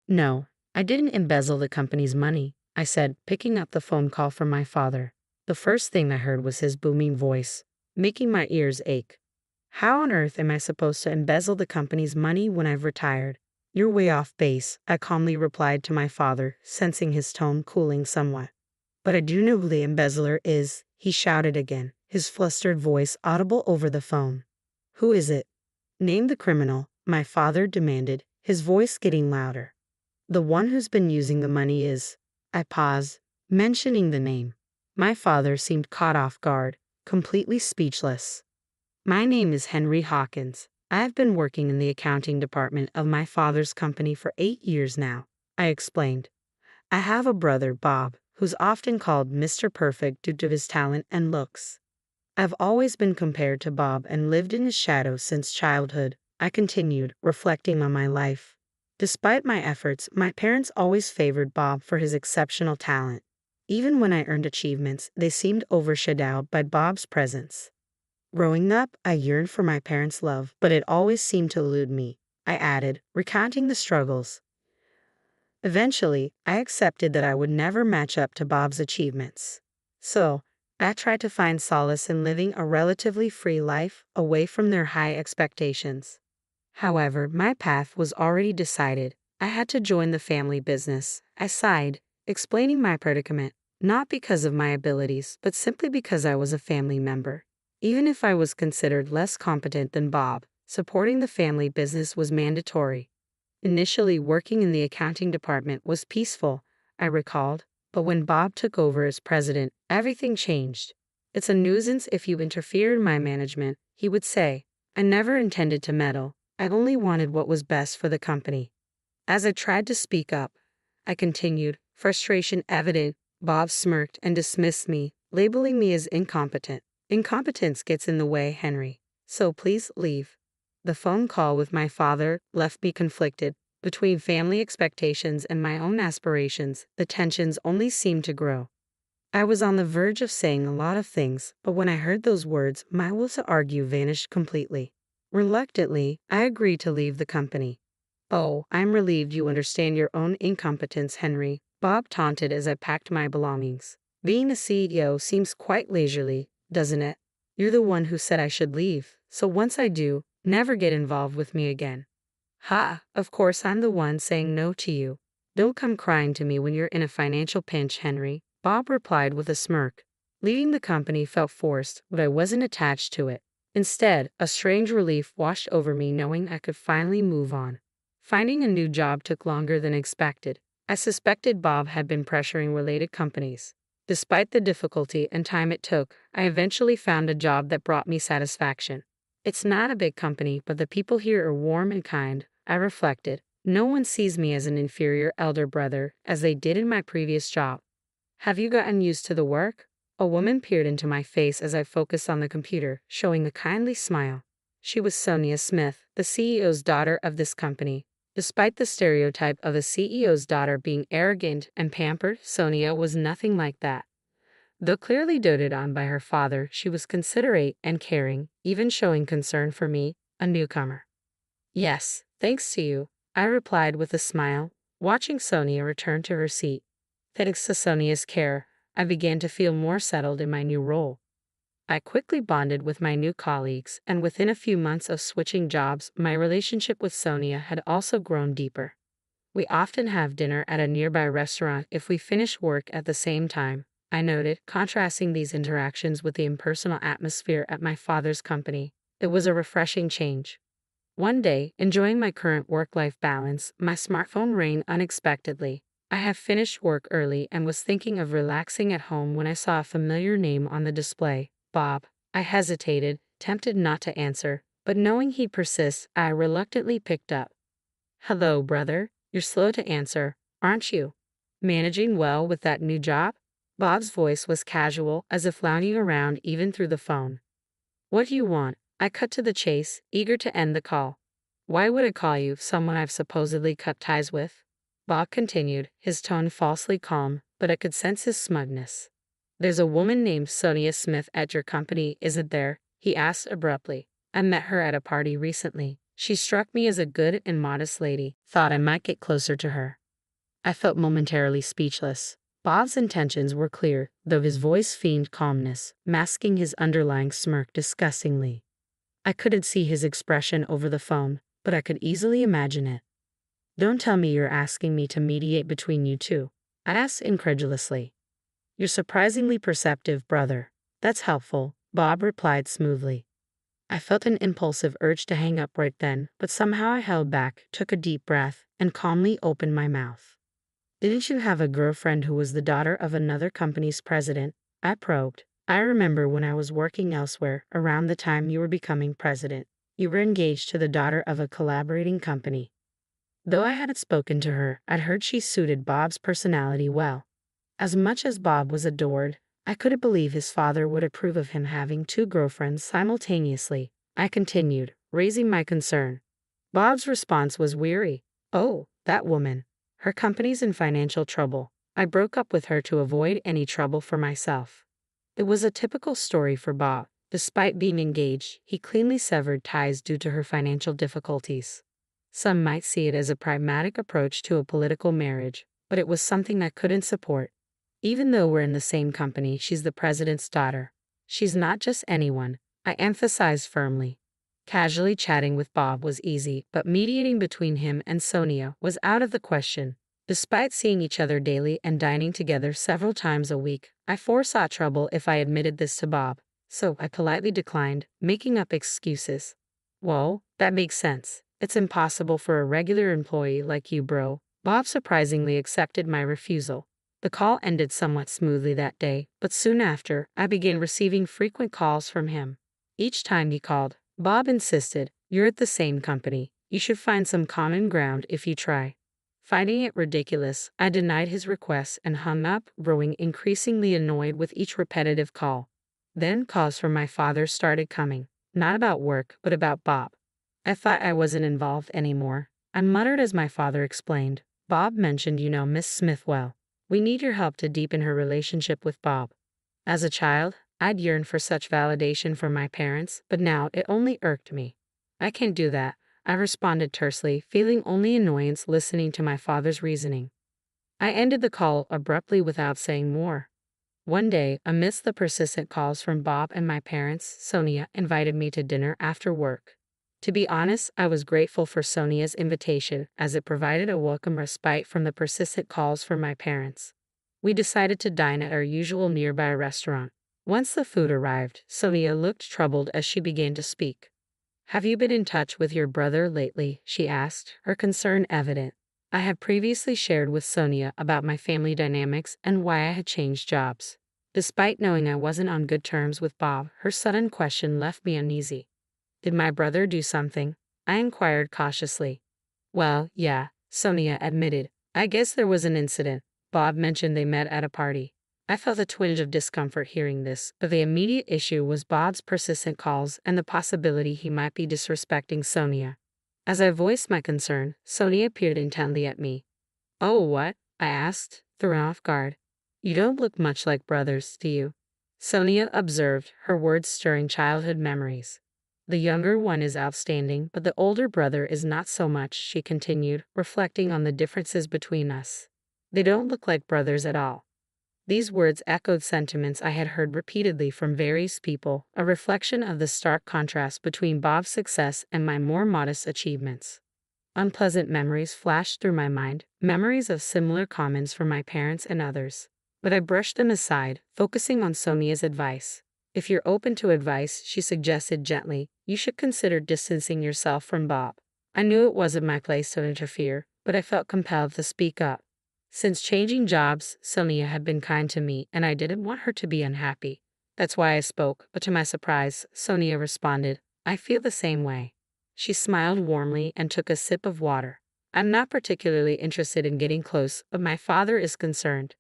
No, I didn't embezzle the company's money, I said, picking up the phone call from my father. The first thing I heard was his booming voice, making my ears ache. How on earth am I supposed to embezzle the company's money when I've retired? You're way off base, I calmly replied to my father, sensing his tone cooling somewhat. But I do know who the embezzler is, he shouted again, his flustered voice audible over the phone. Who is it? Name the criminal, my father demanded, his voice getting louder. The one who's been using the money is. I paused, mentioning the name. My father seemed caught off guard, completely speechless. My name is Henry Hawkins. I have been working in the accounting department of my father's company for 8 years now, I explained. I have a brother, Bob, who's often called Mr. Perfect due to his talent and looks. I've always been compared to Bob and lived in his shadow since childhood, I continued, reflecting on my life. Despite my efforts, my parents always favored Bob for his exceptional talent. Even when I earned achievements, they seemed overshadowed by Bob's presence. Growing up, I yearned for my parents' love, but it always seemed to elude me, I added, recounting the struggles. Eventually, I accepted that I would never match up to Bob's achievements. So, I tried to find solace in living a relatively free life away from their high expectations. However, my path was already decided. I had to join the family business. I sighed, explaining my predicament, not because of my abilities, but simply because I was a family member. Even if I was considered less competent than Bob, supporting the family business was mandatory. Initially, working in the accounting department was peaceful, I recalled, but when Bob took over as president, everything changed. It's a nuisance if you interfere in my management, he would say. I never intended to meddle. I only wanted what was best for the company. As I tried to speak up, I continued, frustration evident. Bob smirked and dismissed me, labeling me as incompetent. Incompetence gets in the way, Henry. So please leave. The phone call with my father left me conflicted. Between family expectations and my own aspirations, the tensions only seemed to grow. I was on the verge of saying a lot of things, but when I heard those words, my will to argue vanished completely. Reluctantly, I agreed to leave the company. Oh, I'm relieved you understand your own incompetence, Henry, Bob taunted as I packed my belongings. Being a CEO seems quite leisurely, doesn't it? You're the one who said I should leave, so once I do, never get involved with me again. Ha, of course I'm the one saying no to you. Don't come crying to me when you're in a financial pinch, Henry, Bob replied with a smirk. Leaving the company felt forced, but I wasn't attached to it. Instead, a strange relief washed over me knowing I could finally move on. Finding a new job took longer than expected. I suspected Bob had been pressuring related companies. Despite the difficulty and time it took, I eventually found a job that brought me satisfaction. It's not a big company, but the people here are warm and kind, I reflected. No one sees me as an inferior elder brother, as they did in my previous job. Have you gotten used to the work? A woman peered into my face as I focused on the computer, showing a kindly smile. She was Sonia Smith, the CEO's daughter of this company. Despite the stereotype of a CEO's daughter being arrogant and pampered, Sonia was nothing like that. Though clearly doted on by her father, she was considerate and caring, even showing concern for me, a newcomer. Yes, thanks to you, I replied with a smile, watching Sonia return to her seat. Thanks to Sonia's care, I began to feel more settled in my new role. I quickly bonded with my new colleagues, and within a few months of switching jobs, my relationship with Sonia had also grown deeper. We often have dinner at a nearby restaurant if we finish work at the same time, I noted, contrasting these interactions with the impersonal atmosphere at my father's company. It was a refreshing change. One day, enjoying my current work-life balance, my smartphone rang unexpectedly. I had finished work early and was thinking of relaxing at home when I saw a familiar name on the display, Bob. I hesitated, tempted not to answer, but knowing he'd persist, I reluctantly picked up. Hello, brother. You're slow to answer, aren't you? Managing well with that new job? Bob's voice was casual, as if lounging around even through the phone. What do you want? I cut to the chase, eager to end the call. Why would I call you someone I've supposedly cut ties with? Bob continued, his tone falsely calm, but I could sense his smugness. There's a woman named Sonia Smith at your company, isn't there? He asked abruptly. I met her at a party recently. She struck me as a good and modest lady, thought I might get closer to her. I felt momentarily speechless. Bob's intentions were clear, though his voice feigned calmness, masking his underlying smirk disgustingly. I couldn't see his expression over the phone, but I could easily imagine it. "Don't tell me you're asking me to mediate between you two," I asked incredulously. "You're surprisingly perceptive, brother. That's helpful," Bob replied smoothly. I felt an impulsive urge to hang up right then, but somehow I held back, took a deep breath, and calmly opened my mouth. "Didn't you have a girlfriend who was the daughter of another company's president?" I probed. "I remember when I was working elsewhere, around the time you were becoming president, you were engaged to the daughter of a collaborating company." Though I hadn't spoken to her, I'd heard she suited Bob's personality well. As much as Bob was adored, I couldn't believe his father would approve of him having two girlfriends simultaneously. I continued, raising my concern. Bob's response was weary. "Oh, that woman. Her company's in financial trouble. I broke up with her to avoid any trouble for myself." It was a typical story for Bob. Despite being engaged, he cleanly severed ties due to her financial difficulties. Some might see it as a pragmatic approach to a political marriage, but it was something I couldn't support. "Even though we're in the same company, she's the president's daughter. She's not just anyone," I emphasized firmly. Casually chatting with Bob was easy, but mediating between him and Sonia was out of the question. Despite seeing each other daily and dining together several times a week, I foresaw trouble if I admitted this to Bob, so I politely declined, making up excuses. "Well, that makes sense. It's impossible for a regular employee like you, bro." Bob surprisingly accepted my refusal. The call ended somewhat smoothly that day, but soon after, I began receiving frequent calls from him. Each time he called, Bob insisted, "You're at the same company. You should find some common ground if you try." Finding it ridiculous, I denied his request and hung up, growing increasingly annoyed with each repetitive call. Then calls from my father started coming, not about work, but about Bob. I thought I wasn't involved anymore. I muttered as my father explained, "Bob mentioned you know Miss Smith well. We need your help to deepen her relationship with Bob." As a child, I'd yearned for such validation from my parents, but now it only irked me. "I can't do that," I responded tersely, feeling only annoyance listening to my father's reasoning. I ended the call abruptly without saying more. One day, amidst the persistent calls from Bob and my parents, Sonia invited me to dinner after work. To be honest, I was grateful for Sonia's invitation, as it provided a welcome respite from the persistent calls from my parents. We decided to dine at our usual nearby restaurant. Once the food arrived, Sonia looked troubled as she began to speak. "Have you been in touch with your brother lately?" she asked, her concern evident. I had previously shared with Sonia about my family dynamics and why I had changed jobs. Despite knowing I wasn't on good terms with Bob, her sudden question left me uneasy. "Did my brother do something?" I inquired cautiously. "Well, yeah," Sonia admitted. "I guess there was an incident. Bob mentioned they met at a party." I felt a twinge of discomfort hearing this, but the immediate issue was Bob's persistent calls and the possibility he might be disrespecting Sonia. As I voiced my concern, Sonia peered intently at me. "Oh, what?" I asked, thrown off guard. "You don't look much like brothers, do you?" Sonia observed, her words stirring childhood memories. "The younger one is outstanding, but the older brother is not so much," she continued, reflecting on the differences between us. "They don't look like brothers at all." These words echoed sentiments I had heard repeatedly from various people, a reflection of the stark contrast between Bob's success and my more modest achievements. Unpleasant memories flashed through my mind, memories of similar comments from my parents and others. But I brushed them aside, focusing on Sonia's advice. "If you're open to advice," she suggested gently, "you should consider distancing yourself from Bob." I knew it wasn't my place to interfere, but I felt compelled to speak up. Since changing jobs, Sonia had been kind to me, and I didn't want her to be unhappy. That's why I spoke, but to my surprise, Sonia responded, "I feel the same way." She smiled warmly and took a sip of water. "I'm not particularly interested in getting close, but my father is concerned."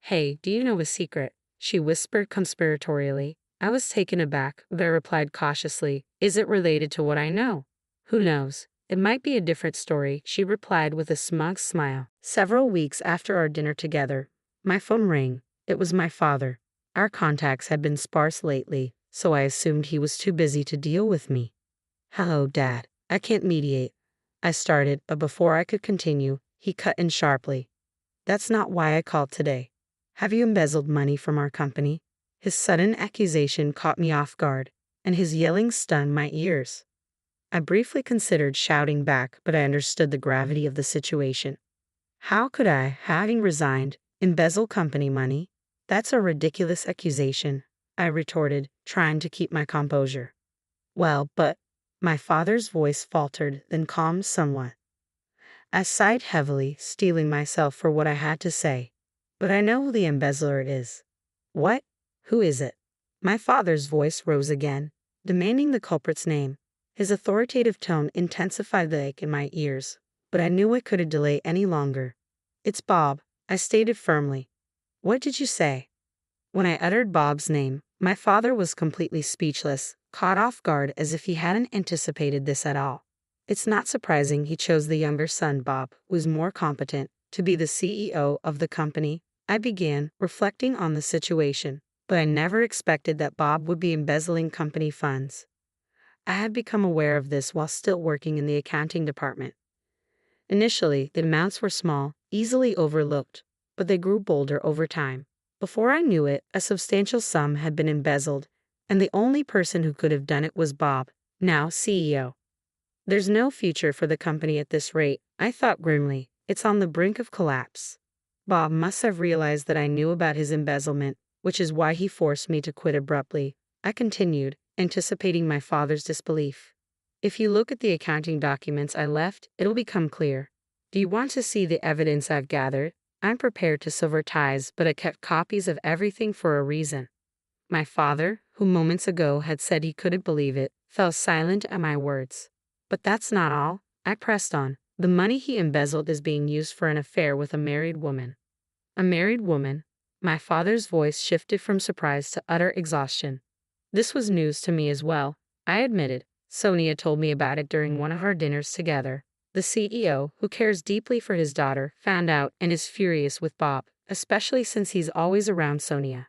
"Hey, do you know a secret?" she whispered conspiratorially. I was taken aback, but I replied cautiously, "Is it related to what I know?" "Who knows? It might be a different story," she replied with a smug smile. Several weeks after our dinner together, my phone rang. It was my father. Our contacts had been sparse lately, so I assumed he was too busy to deal with me. "Hello, Dad," I can't mediate, I started, but before I could continue, he cut in sharply. That's not why I called today. Have you embezzled money from our company? His sudden accusation caught me off guard, and his yelling stunned my ears. I briefly considered shouting back, but I understood the gravity of the situation. How could I, having resigned, embezzle company money? That's a ridiculous accusation, I retorted, trying to keep my composure. Well, but my father's voice faltered, then calmed somewhat. I sighed heavily, steeling myself for what I had to say. But I know who the embezzler is. What? Who is it? My father's voice rose again, demanding the culprit's name. His authoritative tone intensified the ache in my ears, but I knew I couldn't delay any longer. It's Bob, I stated firmly. What did you say? When I uttered Bob's name, my father was completely speechless, caught off guard as if he hadn't anticipated this at all. It's not surprising he chose the younger son, Bob, who is more competent, to be the CEO of the company. I began, reflecting on the situation, but I never expected that Bob would be embezzling company funds. I had become aware of this while still working in the accounting department. Initially, the amounts were small, easily overlooked, but they grew bolder over time. Before I knew it, a substantial sum had been embezzled, and the only person who could have done it was Bob, now CEO. There's no future for the company at this rate, I thought grimly. It's on the brink of collapse. Bob must have realized that I knew about his embezzlement, which is why he forced me to quit abruptly. I continued, anticipating my father's disbelief. If you look at the accounting documents I left, it'll become clear. Do you want to see the evidence I've gathered? I'm prepared to sever ties, but I kept copies of everything for a reason. My father, who moments ago had said he couldn't believe it, fell silent at my words. But that's not all, I pressed on. The money he embezzled is being used for an affair with a married woman. A married woman? My father's voice shifted from surprise to utter exhaustion. This was news to me as well, I admitted. Sonia told me about it during one of our dinners together. The CEO, who cares deeply for his daughter, found out and is furious with Bob, especially since he's always around Sonia.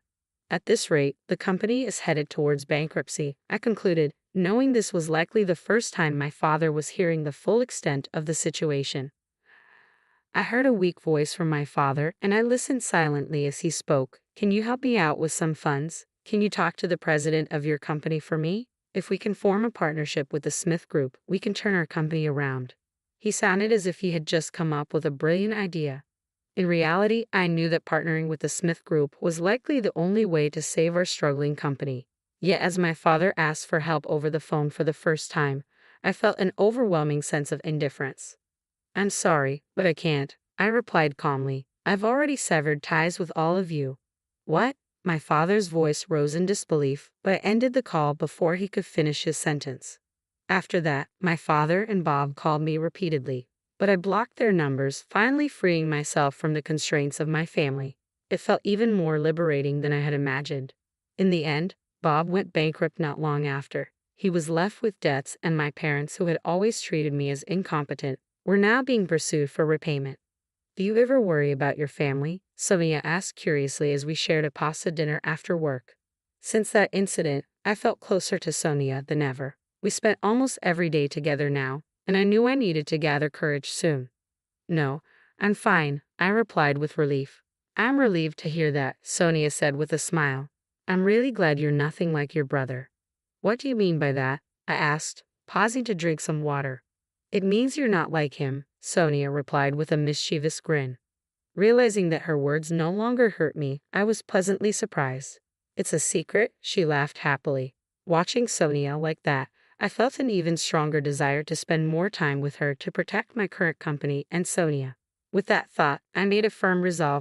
At this rate, the company is headed towards bankruptcy, I concluded, knowing this was likely the first time my father was hearing the full extent of the situation. I heard a weak voice from my father, and I listened silently as he spoke. Can you help me out with some funds? Can you talk to the president of your company for me? If we can form a partnership with the Smith Group, we can turn our company around. He sounded as if he had just come up with a brilliant idea. In reality, I knew that partnering with the Smith Group was likely the only way to save our struggling company. Yet as my father asked for help over the phone for the first time, I felt an overwhelming sense of indifference. I'm sorry, but I can't, I replied calmly. I've already severed ties with all of you. What? My father's voice rose in disbelief, but I ended the call before he could finish his sentence. After that, my father and Bob called me repeatedly, but I blocked their numbers, finally freeing myself from the constraints of my family. It felt even more liberating than I had imagined. In the end, Bob went bankrupt not long after. He was left with debts, and my parents, who had always treated me as incompetent, were now being pursued for repayment. Do you ever worry about your family? Sonia asked curiously as we shared a pasta dinner after work. Since that incident, I felt closer to Sonia than ever. We spent almost every day together now, and I knew I needed to gather courage soon. No, I'm fine, I replied with relief. I'm relieved to hear that, Sonia said with a smile. I'm really glad you're nothing like your brother. What do you mean by that? I asked, pausing to drink some water. It means you're not like him, Sonia replied with a mischievous grin. Realizing that her words no longer hurt me, I was pleasantly surprised. It's a secret, she laughed happily. Watching Sonia like that, I felt an even stronger desire to spend more time with her to protect my current company and Sonia. With that thought, I made a firm resolve